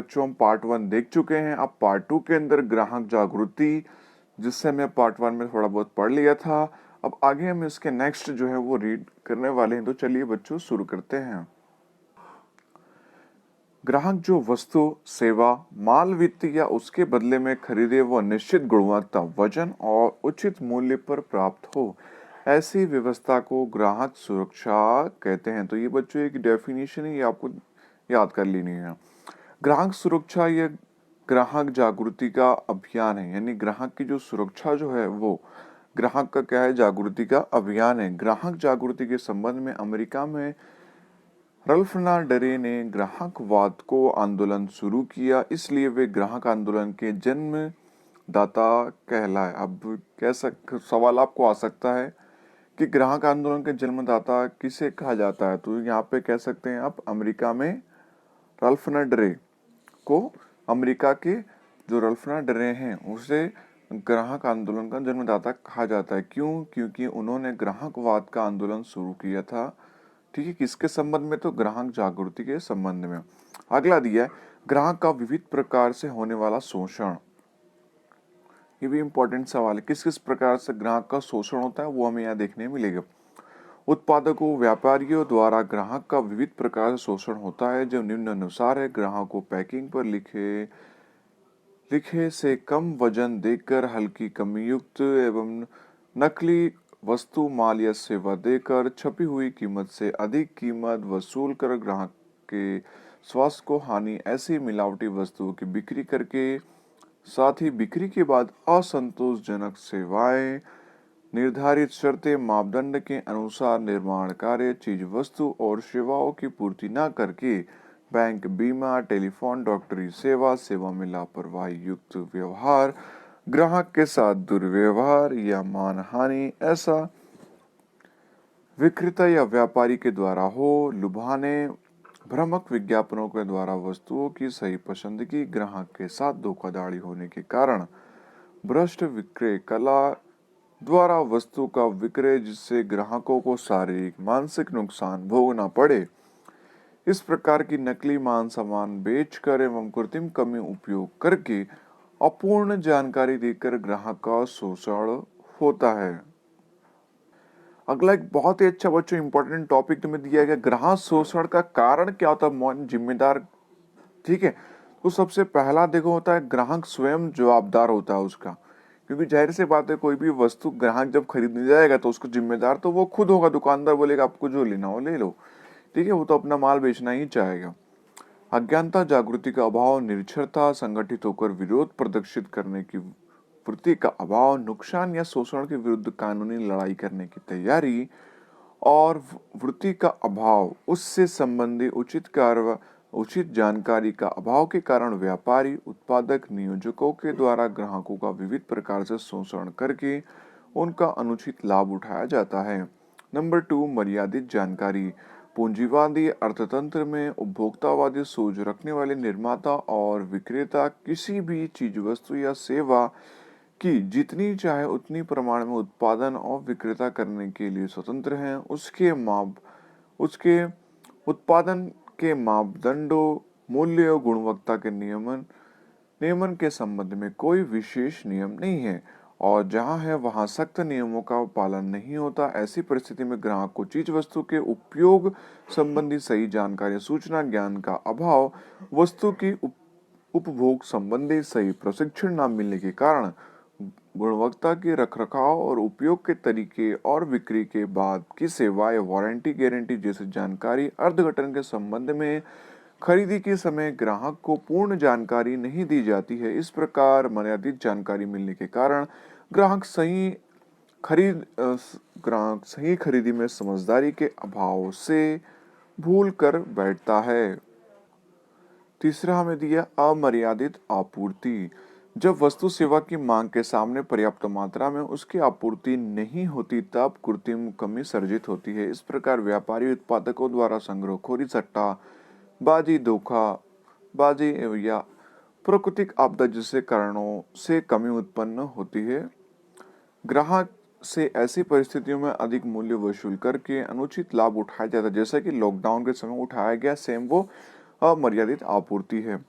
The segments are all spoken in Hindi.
बच्चों हम पार्ट 1 देख चुके हैं। अब पार्ट 2 के अंदर ग्राहक जागृति, जिससे हमने पार्ट 1 में थोड़ा बहुत पढ़ लिया था, अब आगे हम इसके नेक्स्ट जो है वो रीड करने वाले हैं। तो चलिए बच्चों शुरू करते हैं। ग्राहक जो वस्तु, सेवा, माल, वित्त या उसके बदले में खरीदे वो निश्चित गुणवत्ता, वजन और उचित मूल्य पर प्राप्त हो, ऐसी व्यवस्था को ग्राहक सुरक्षा कहते हैं। तो ये बच्चों एक डेफिनेशन है, ये आपको याद कर लेनी है। ग्राहक सुरक्षा ये ग्राहक जागृति का अभियान है, यानी ग्राहक की जो सुरक्षा जो है वो ग्राहक का क्या है, जागृति का अभियान है। ग्राहक जागृति के संबंध में अमेरिका में रल्फ नाडरे ने ग्राहकवाद को आंदोलन शुरू किया, इसलिए वे ग्राहक आंदोलन के जन्मदाता कहलाए। अब सवाल आपको आ सकता है कि ग्राहक आंदोलन के जन्मदाता किसे कहा जाता है। तो यहाँ पे कह सकते हैं आप अमेरिका में रल्फ नाडरे को, अमेरिका के जो रल्फ नाडरे हैं उसे ग्राहक आंदोलन का जन्मदाता कहा जाता है। क्यों? क्योंकि उन्होंने ग्राहकवाद का आंदोलन शुरू किया था। ठीक है, किसके संबंध में? तो ग्राहक जागृति के संबंध में। अगला दिया है ग्राहक का विविध प्रकार से होने वाला शोषण। ये भी इंपॉर्टेंट सवाल है, किस किस प्रकार से ग्राहक का शोषण होता है वो हमें यहाँ देखने मिलेगा। उत्पादकों, व्यापारियों द्वारा ग्राहक का विविध प्रकार से शोषण होता है, जो निम्नानुसार है। ग्राहक को पैकिंग पर लिखे से कम वजन देकर, हल्की कमी युक्त एवं नकली वस्तु, माल या सेवा देकर, छपी हुई कीमत से अधिक कीमत वसूल कर ग्राहक के स्वास्थ्य को हानि, ऐसी मिलावटी वस्तुओं की बिक्री करके, साथ ही बिक्री के बाद असंतोषजनक सेवाएं, निर्धारित शर्तें मापदंड के अनुसार निर्माण कार्य, चीज वस्तु और सेवाओं की पूर्ति न करके, बैंक, बीमा, टेलीफोन, डॉक्टरी सेवा, सेवा में लापरवाही युक्त व्यवहार, ग्राहक के साथ दुर्व्यवहार या मानहानि, ऐसा विक्रेता या व्यापारी के द्वारा हो, लुभाने, भ्रामक विज्ञापनों के द्वारा वस्तुओं की सही पसंदगी, ग्राहक के साथ धोखाधड़ी होने के कारण, भ्रष्ट विक्रय कला द्वारा वस्तु का विक्रय, जिससे ग्राहकों को शारीरिक मानसिक नुकसान भोगना पड़े, इस प्रकार की नकली मान सामान बेचकर एवं कृत्रिम कमी उपयोग करके अपूर्ण जानकारी देकर ग्राहक का शोषण होता है। अगला एक बहुत ही अच्छा बच्चों इंपॉर्टेंट टॉपिक तुम्हें दिया गया, ग्राहक शोषण का कारण क्या होता है, जिम्मेदार। ठीक है, तो सबसे पहला देखो होता है ग्राहक स्वयं जवाबदार होता है उसका, क्योंकि जाहिर सी बात है कोई भी वस्तु ग्राहक जब खरीदने जाएगा तो उसको जिम्मेदार तो वो खुद होगा। दुकानदार बोलेगा आपको जो लेना हो ले लो, ठीक है, वो तो अपना माल बेचना ही चाहेगा। अज्ञानता, जागृति का अभाव, निरक्षरता, संगठित होकर विरोध प्रदर्शित करने की वृत्ति का अभाव, नुकसान या शोषण के विरुद्ध कानूनी लड़ाई करने की तैयारी और वृत्ति का अभाव, उससे संबंधी उचित जानकारी का अभाव के कारण व्यापारी, उत्पादक, नियोजकों के द्वारा ग्राहकों का विविध प्रकार से शोषण करके उनका अनुचित लाभ उठाया जाता है। नंबर 2, मर्यादित जानकारी। पूंजीवादी अर्थतंत्र में उपभोक्तावादी सोच रखने वाले निर्माता और विक्रेता किसी भी चीज, वस्तु या सेवा की जितनी चाहे उतनी प्रमाण में उत्पादन और विक्रेता करने के लिए स्वतंत्र हैं। उसके उत्पादन के मापदंडों, मूल्य और गुणवत्ता के नियमन के संबंध में कोई विशेष नियम नहीं है, और जहां है वहां सख्त नियमों का पालन नहीं होता। ऐसी परिस्थिति में ग्राहक को चीज वस्तु के उपयोग संबंधी सही जानकारी, सूचना ज्ञान का अभाव, वस्तु की उपभोग संबंधी सही प्रशिक्षण न मिलने के कारण गुणवत्ता के रखरखाव और उपयोग के तरीके और बिक्री के बाद की सेवाएं, वारंटी, गारंटी जैसी जानकारी अर्धघटन के संबंध में खरीदी के समय ग्राहक को पूर्ण जानकारी नहीं दी जाती है। इस प्रकार मर्यादित जानकारी मिलने के कारण ग्राहक सही खरीदी में समझदारी के अभाव से भूल कर बैठता है। तीसरा हमें दिया अमर्यादित आपूर्ति। जब वस्तु सेवा की मांग के सामने पर्याप्त मात्रा में उसकी आपूर्ति नहीं होती, तब कृत्रिम कमी सर्जित होती है। इस प्रकार व्यापारी उत्पादकों द्वारा संग्रहखोरी, सट्टाबाजी, धोखाबाजी या प्राकृतिक आपदा जैसे कारणों से कमी उत्पन्न होती है। ग्राहक से ऐसी परिस्थितियों में अधिक मूल्य वसूल करके अनुचित लाभ उठाया जाता है, जैसा कि लॉकडाउन के समय उठाया गया, सेम वो अमर्यादित आपूर्ति है।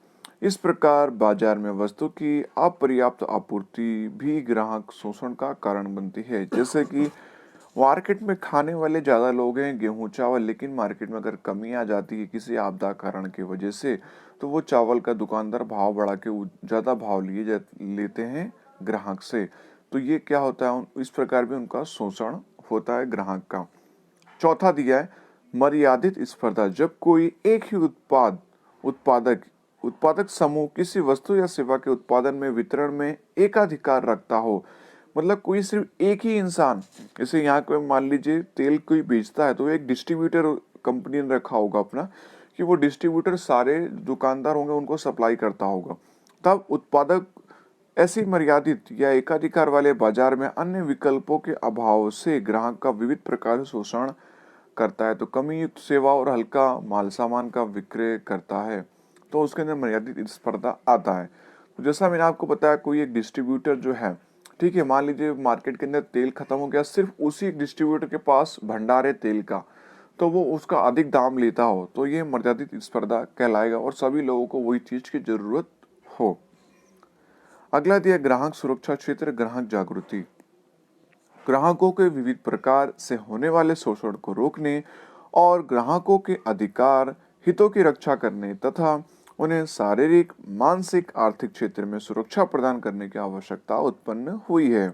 इस प्रकार बाजार में वस्तु की अपर्याप्त आपूर्ति भी ग्राहक शोषण का कारण बनती है। जैसे कि मार्केट में खाने वाले ज़्यादा लोग हैं गेहूं चावल, लेकिन मार्केट में अगर कमी आ जाती है किसी आपदा कारण की वजह से, तो वो चावल का दुकानदार भाव बढ़ा के ज़्यादा भाव लेते हैं ग्राहक से। तो ये क्या होता है, इस प्रकार भी उनका शोषण होता है ग्राहक का। चौथा दिया है मर्यादित स्पर्धा। जब कोई एक ही उत्पादक उत्पादक समूह किसी वस्तु या सेवा के उत्पादन में वितरण में एकाधिकार रखता हो, मतलब कोई सिर्फ एक ही इंसान, जैसे यहाँ कोई मान लीजिए तेल कोई बेचता है तो एक डिस्ट्रीब्यूटर कंपनी ने रखा होगा अपना, कि वो डिस्ट्रीब्यूटर सारे दुकानदार होंगे उनको सप्लाई करता होगा। तब उत्पादक ऐसी मर्यादित या एकाधिकार वाले बाजार में अन्य विकल्पों के अभाव से ग्राहक का विविध प्रकार से शोषण करता है। तो कमी युक्त सेवा और हल्का माल सामान का विक्रय करता है, तो उसके अंदर मर्यादित स्पर्धा आता है। तो जैसा मैंने आपको बताया, कोई एक डिस्ट्रीब्यूटर जो है, ठीक है, मान लीजिए मार्केट के अंदर तेल खत्म हो गया, सिर्फ उसी डिस्ट्रीब्यूटर के पास भंडार है तेल का, तो वो उसका अधिक दाम लेता हो, तो ये मर्यादित स्पर्धा कहलाएगा और सभी लोगों को वही चीज की जरूरत हो। अगला दिया ग्राहक सुरक्षा क्षेत्र, ग्राहक जागृति। ग्राहकों के विविध प्रकार से होने वाले शोषण को रोकने और ग्राहकों के अधिकार हितों की रक्षा करने तथा उन्हें शारीरिक मानसिक आर्थिक क्षेत्र में सुरक्षा प्रदान करने की आवश्यकता उत्पन्न हुई है।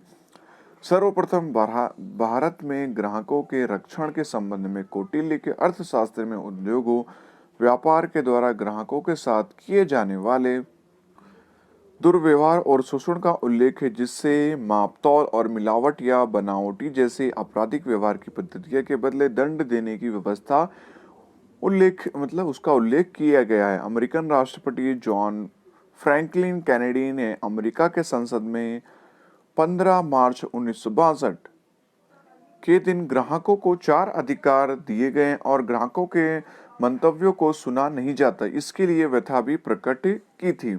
सर्वप्रथम भारत में ग्राहकों के रक्षण के संबंध में कौटिल्य के अर्थशास्त्र में उद्योगों व्यापार के द्वारा ग्राहकों के साथ किए जाने वाले दुर्व्यवहार और शोषण का उल्लेख है, जिससे मापतौल और मिलावट या बनावटी जैसे आपराधिक व्यवहार की पद्धतियों के बदले दंड देने की व्यवस्था उसका उल्लेख किया गया है। अमेरिकन राष्ट्रपति जॉन फ्रैंकलिन कैनेडी ने अमेरिका के संसद में 15 मार्च 1962 के दिन ग्राहकों को 4 अधिकार दिए गए और ग्राहकों के मंतव्यों को सुना नहीं जाता, इसके लिए व्यथा भी प्रकट की थी।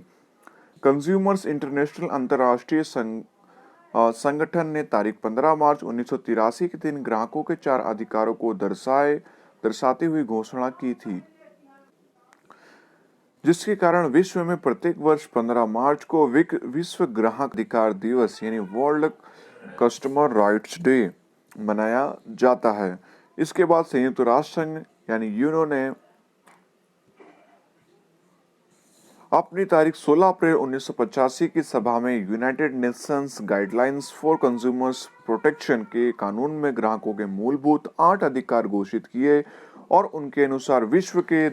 कंज्यूमर्स इंटरनेशनल अंतर्राष्ट्रीय संगठन ने तारीख 15 मार्च 1983 के दिन ग्राहकों के 4 अधिकारों को दर्शाती हुई घोषणा की थी, जिसके कारण विश्व में प्रत्येक वर्ष 15 मार्च को विश्व ग्राहक अधिकार दिवस यानी वर्ल्ड कस्टमर राइट्स डे मनाया जाता है। इसके बाद संयुक्त राष्ट्र संघ यानी यूनो ने अपनी तारीख 16 अप्रैल 1985 की सभा में United Nations guidelines for consumers protection के कानून में ग्राहकों के मूलभूत 8 अधिकार घोषित किए और उनके अनुसार विश्व के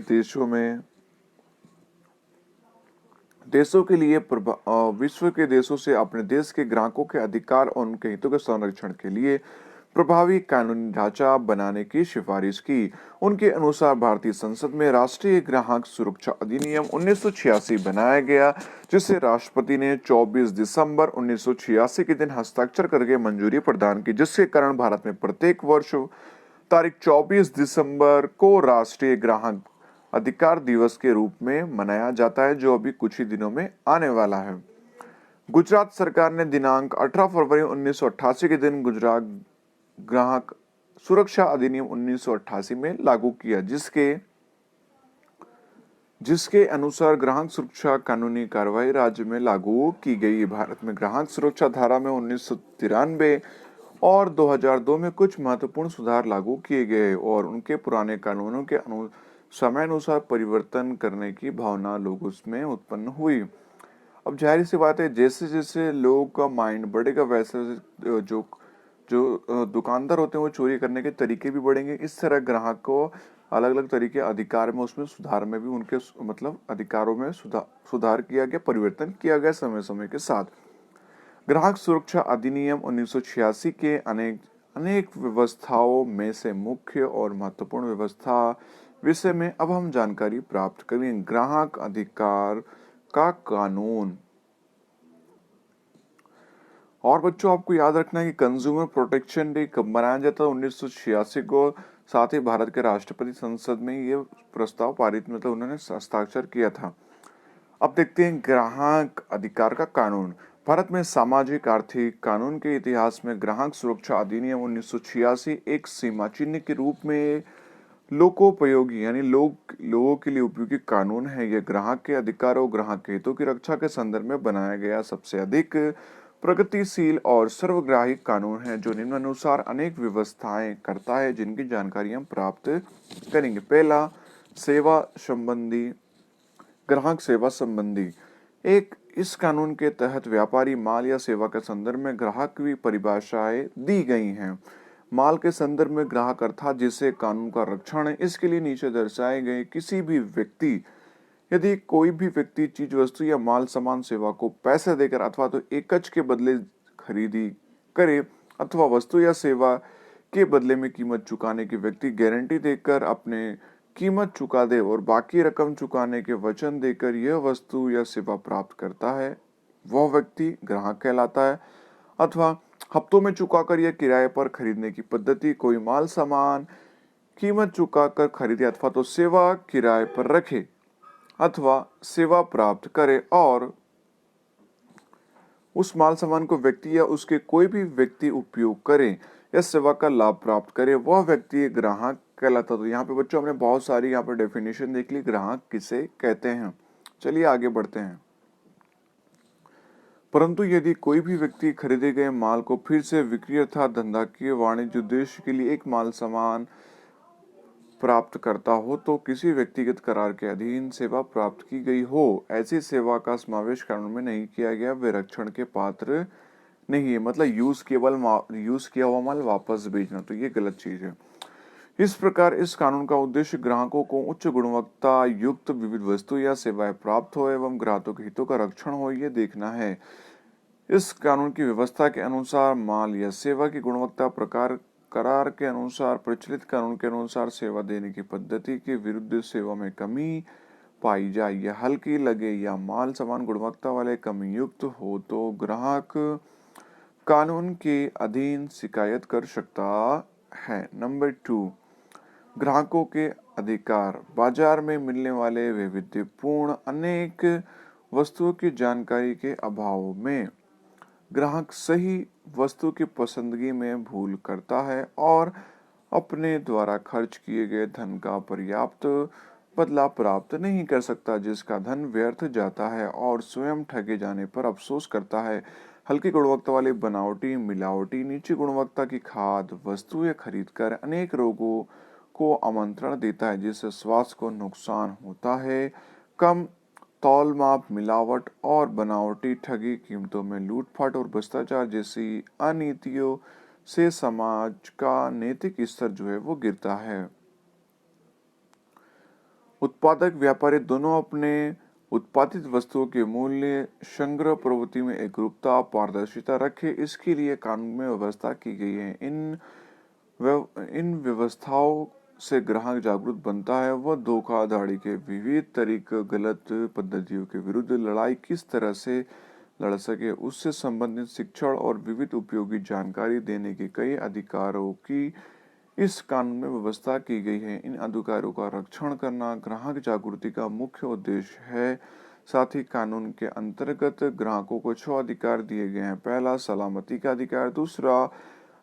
देशों से अपने देश के ग्राहकों के अधिकार और उनके हितों के संरक्षण के लिए प्रभावी कानूनी ढांचा बनाने की सिफारिश की। उनके अनुसार भारतीय संसद में राष्ट्रीय ग्राहक सुरक्षा अधिनियम 1986 बनाया गया, जिसे राष्ट्रपति ने 24 दिसंबर 1986 के दिन हस्ताक्षर करके मंजूरी प्रदान की, जिसके कारण भारत में प्रत्येक वर्ष तारीख 24 दिसंबर को राष्ट्रीय ग्राहक अधिकार दिवस के रूप में मनाया जाता है, जो अभी कुछ ही दिनों में आने वाला है। गुजरात सरकार ने दिनांक 18 फरवरी 1988 के दिन गुजरात ग्राहक सुरक्षा अधिनियम 1988 में लागू किया, जिसके अनुसार ग्राहक सुरक्षा कानूनी कार्रवाई राज्य में लागू की गई। भारत में ग्राहक सुरक्षा धारा में 1993 और 2002 में कुछ महत्वपूर्ण सुधार लागू किए गए और उनके पुराने कानूनों के समय अनुसार परिवर्तन करने की भावना लोगों में उत्पन्न हुई। अब जाहिर सी बात है, जैसे जैसे लोगों का माइंड बढ़ेगा वैसे जो दुकानदार होते हैं वो चोरी करने के तरीके भी बढ़ेंगे। इस तरह ग्राहक को अलग अलग तरीके अधिकार में उसमें सुधार में भी उनके अधिकारों में सुधार किया गया, परिवर्तन किया गया समय समय के साथ। ग्राहक सुरक्षा अधिनियम 1986 के अनेक व्यवस्थाओं में से मुख्य और महत्वपूर्ण व्यवस्था विषय में अब हम जानकारी प्राप्त करेंगे। ग्राहक अधिकार का कानून। और बच्चों, आपको याद रखना है कि कंज्यूमर प्रोटेक्शन डे कब मनाया जाता है? 1986 को। साथ ही भारत के राष्ट्रपति संसद में ये प्रस्ताव पारित उन्होंने हस्ताक्षर किया था। अब देखते हैं ग्राहक अधिकार का कानून। भारत में सामाजिक आर्थिक कानून के इतिहास में ग्राहक सुरक्षा अधिनियम 1986 एक सीमा चिन्ह के रूप में लोकोपयोगी यानी लोगों के लिए उपयोगी कानून है। यह ग्राहक के अधिकारों, ग्राहक के हितों की रक्षा के संदर्भ में बनाया गया सबसे अधिक प्रगतिशील और सर्वग्राही कानून है, जो निम्नानुसार अनेक व्यवस्थाएं करता है जिनकी जानकारी हम प्राप्त करेंगे। पहला, सेवा संबंधी, ग्राहक सेवा संबंधी। एक, इस कानून के तहत व्यापारी माल या सेवा के संदर्भ में ग्राहक की परिभाषाएं दी गई हैं। माल के संदर्भ में ग्राहक अर्थात जिसे कानून का रक्षण है, इसके लिए नीचे दर्शाए गए किसी भी व्यक्ति, यदि कोई भी व्यक्ति चीज वस्तु या माल सामान सेवा को पैसे देकर अथवा तो एकच के बदले खरीदी करे अथवा वस्तु या सेवा के बदले में कीमत चुकाने की व्यक्ति गारंटी देकर अपने कीमत चुका दे और बाकी रकम चुकाने के वचन देकर यह वस्तु या सेवा प्राप्त करता है, वह व्यक्ति ग्राहक कहलाता है। अथवा हफ्तों में चुकाकर या किराए पर खरीदने की पद्धति, कोई माल सामान कीमत चुकाकर खरीदे अथवा तो सेवा किराए पर रखे अथवा सेवा प्राप्त करे और उस माल सामान को व्यक्ति या उसके कोई भी व्यक्ति उपयोग करे या सेवा का लाभ प्राप्त करे, वह व्यक्ति ग्राहक कहलाता। तो यहाँ पे बच्चों हमने बहुत सारी यहाँ पे डेफिनेशन देख ली ग्राहक किसे कहते हैं। चलिए आगे बढ़ते हैं। परंतु यदि कोई भी व्यक्ति खरीदे गए माल को फिर से बिक्री अर्थात धंधा के वाणिज्य उद्देश्य के लिए एक माल सामान प्राप्त करता हो तो किसी व्यक्तिगत करार के अधीन सेवा प्राप्त की गई हो, ऐसी सेवा का समावेश कानून में नहीं किया गया, वे रक्षण के पात्र नहीं है। मतलब यूज किया हुआ माल वापस भेजना, तो ये गलत चीज है। इस प्रकार इस कानून का उद्देश्य ग्राहकों को उच्च गुणवत्ता युक्त विविध वस्तु या सेवाएं प्राप्त हो एवं ग्राहकों के हितों का रक्षण हो, ये देखना है। इस कानून की व्यवस्था के अनुसार माल या सेवा की गुणवत्ता प्रकार करार के अनुसार प्रचलित कानून के अनुसार सेवा देने की पद्धति के विरुद्ध सेवा में कमी पाई जाए या हल्की लगे या माल समान गुणवत्ता वाले कमी युक्त हो तो ग्राहक कानून के अधीन शिकायत कर सकता है। नंबर 2, ग्राहकों के अधिकार। बाजार में मिलने वाले वैविध्यपूर्ण अनेक वस्तुओं की जानकारी के अभाव में ग्राहक सही वस्तु की पसंदगी में भूल करता है और अपने द्वारा खर्च किए गए धन का पर्याप्त बदला प्राप्त नहीं कर सकता, जिसका धन व्यर्थ जाता है और स्वयं ठगे जाने पर अफसोस करता है। हल्की गुणवत्ता वाली बनावटी, मिलावटी, नीची गुणवत्ता की खाद्य वस्तुएं खरीदकर अनेक रोगों को आमंत्रण देता है, जिससे स्वास्थ्य को नुकसान होता है। कम तौल माप, मिलावट और बनावटी ठगी, कीमतों में लूटपाट और भ्रष्टाचार जैसी अनीतियों से समाज का नैतिक स्तर जो है वो गिरता है। उत्पादक व्यापारी दोनों अपने उत्पादित वस्तुओं के मूल्य संग्रह प्रवृत्ति में एकरूपता पारदर्शिता रखे, इसके लिए कानून में व्यवस्था की गई है। इन व्यवस्थाओं से ग्राहक जागरूक बनता है, वह धोखाधड़ी के विविध तरीके, गलत पद्धतियों के विरुद्ध लड़ाई किस तरह से लड़ सके, उससे संबंधित शिक्षण और विविध उपयोगी जानकारी देने के कई अधिकारों की इस कानून में व्यवस्था की गई है। इन अधिकारों का रक्षण करना ग्राहक जागृति का मुख्य उद्देश्य है। साथ ही कानून के अंतर्गत ग्राहकों को 6 अधिकार दिए गए हैं। पहला, सलामती का अधिकार। दूसरा,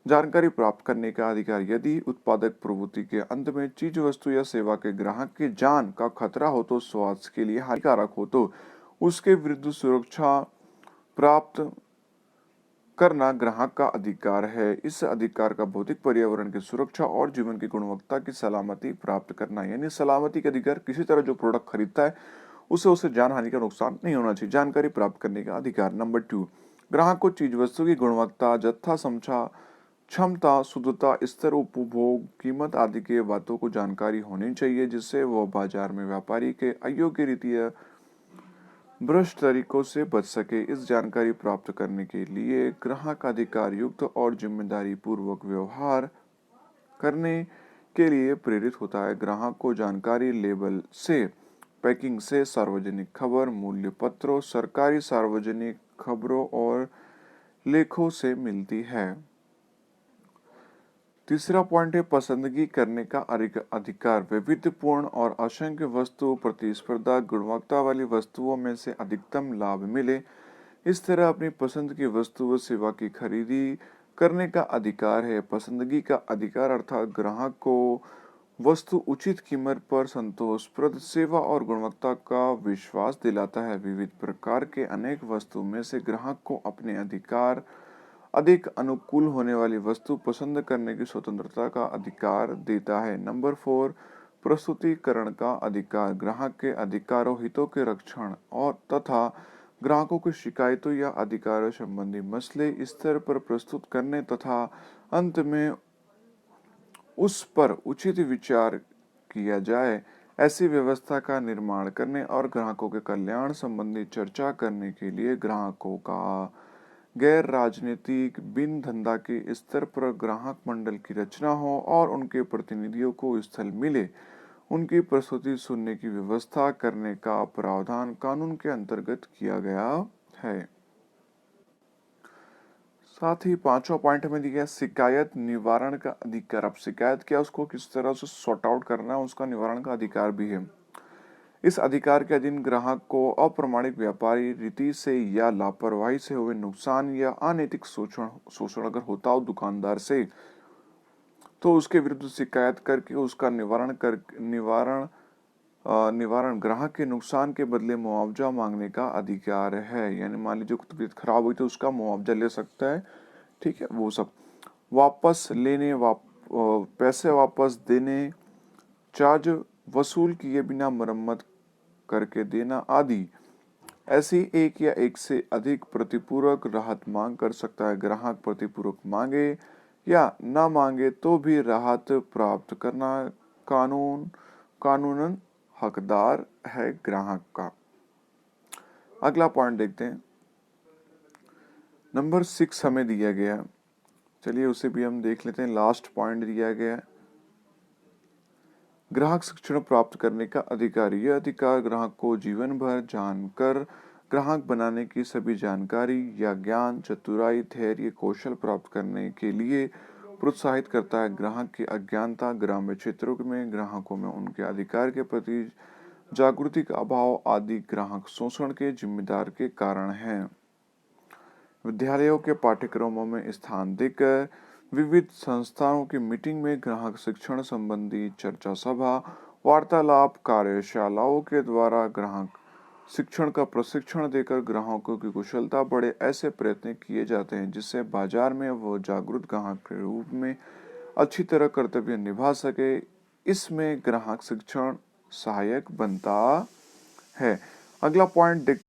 जानकारी प्राप्त करने का अधिकार। यदि उत्पादक प्रवृत्ति के अंत में चीज वस्तु या सेवा के ग्राहक की जान का खतरा हो तो स्वास्थ्य के लिए हानिकारक हो तो उसके विरुद्ध सुरक्षा प्राप्त करना ग्राहक का अधिकार है। इस अधिकार का भौतिक पर्यावरण की सुरक्षा और जीवन की गुणवत्ता की सलामती प्राप्त करना, यानी सलामती के अधिकार, किसी तरह जो प्रोडक्ट खरीदता है उसे जान हानि का नुकसान नहीं होना चाहिए। जानकारी प्राप्त करने का अधिकार। नंबर 2, ग्राहक को चीज वस्तु की गुणवत्ता, जत्था, क्षमता, शुद्धता, स्तर, उपभोग, कीमत आदि के बातों को जानकारी होनी चाहिए, जिससे वह बाजार में व्यापारी के अयोग्य रीति या भ्रष्ट तरीकों से बच सके। इस जानकारी प्राप्त करने के लिए ग्राहक अधिकार युक्त और जिम्मेदारी पूर्वक व्यवहार करने के लिए प्रेरित होता है। ग्राहक को जानकारी लेबल से, पैकिंग से, सार्वजनिक खबर, मूल्य पत्रों, सरकारी सार्वजनिक खबरों और लेखों से मिलती है। तीसरा पॉइंट है पसंदगी करने का अधिकार। वैविध्यपूर्ण और असंख्य वस्तु प्रतिस्पर्धा, गुणवत्ता वाली वस्तुओं में से अधिकतम लाभ मिले, इस तरह अपनी पसंद की वस्तु व सेवा की खरीदी करने का अधिकार है। पसंदगी का अधिकार अर्थात ग्राहक को वस्तु उचित कीमत पर संतोषप्रद सेवा और गुणवत्ता का विश्वास दिलाता है। विविध प्रकार के अनेक वस्तु में से ग्राहक को अपने अधिकार अधिक अनुकूल होने वाली वस्तु पसंद करने की स्वतंत्रता का अधिकार देता है। नंबर 4, प्रस्तुतिकरण का अधिकार ग्राहक के अधिकारों हितों के रक्षण और तथा ग्राहकों की शिकायतों या अधिकारों संबंधी मसले इस स्तर पर प्रस्तुत करने तथा अंत में उस पर उचित विचार किया जाए ऐसी व्यवस्था का निर्माण करने और ग्राहकों के कल्याण संबंधी चर्चा करने के लिए ग्राहकों का गैर राजनीतिक बिन धंधा के स्तर पर ग्राहक मंडल की रचना हो और उनके प्रतिनिधियों को स्थल मिले उनकी प्रस्तुति सुनने की व्यवस्था करने का प्रावधान कानून के अंतर्गत किया गया है। साथ ही 5वां पॉइंट में दिया शिकायत निवारण का अधिकार। अब शिकायत क्या उसको किस तरह से सॉर्ट आउट करना है उसका निवारण का अधिकार भी है। इस अधिकार के अधीन ग्राहक को अप्रमाणिक व्यापारी रीति से या लापरवाही से हुए नुकसान या अनैतिक शोषण अगर होता हो दुकानदार से तो उसके विरुद्ध शिकायत करके उसका निवारण ग्राहक के नुकसान के बदले मुआवजा मांगने का अधिकार है। यानी मान लीजिए तबीयत खराब हुई तो उसका मुआवजा ले सकता है। ठीक है, वो सब वापस लेने पैसे वापस देने, चार्ज वसूल किए बिना मरम्मत करके देना आदि ऐसी एक या एक से अधिक प्रतिपूरक राहत मांग कर सकता है। ग्राहक प्रतिपूरक मांगे या न मांगे तो भी राहत प्राप्त करना कानूनन हकदार है ग्राहक का। अगला पॉइंट देखते हैं। नंबर 6 हमें दिया गया है, चलिए उसे भी हम देख लेते हैं। लास्ट पॉइंट दिया गया है ग्राहक शिक्षण प्राप्त करने का अधिकार। यह अधिकार ग्राहक को जीवन भर जानकर ग्राहक बनाने की सभी जानकारी या ज्ञान, चतुराई, धैर्य, कौशल प्राप्त करने के लिए प्रोत्साहित करता है। ग्राहक की अज्ञानता, ग्रामीण क्षेत्रों में ग्राहकों में उनके अधिकार के प्रति जागृति का अभाव आदि ग्राहक शोषण के जिम्मेदार के कारण हैं। विद्यालयों के पाठ्यक्रमों में स्थान देकर विविध संस्थाओं की मीटिंग में ग्राहक शिक्षण संबंधी चर्चा सभा, वार्तालाप, कार्यशालाओं के द्वारा ग्राहक शिक्षण का प्रशिक्षण देकर ग्राहकों की कुशलता बढ़े ऐसे प्रयत्न किए जाते हैं जिससे बाजार में वो जागरूक ग्राहक के रूप में अच्छी तरह कर्तव्य निभा सके। इसमें ग्राहक शिक्षण सहायक बनता है। अगला पॉइंट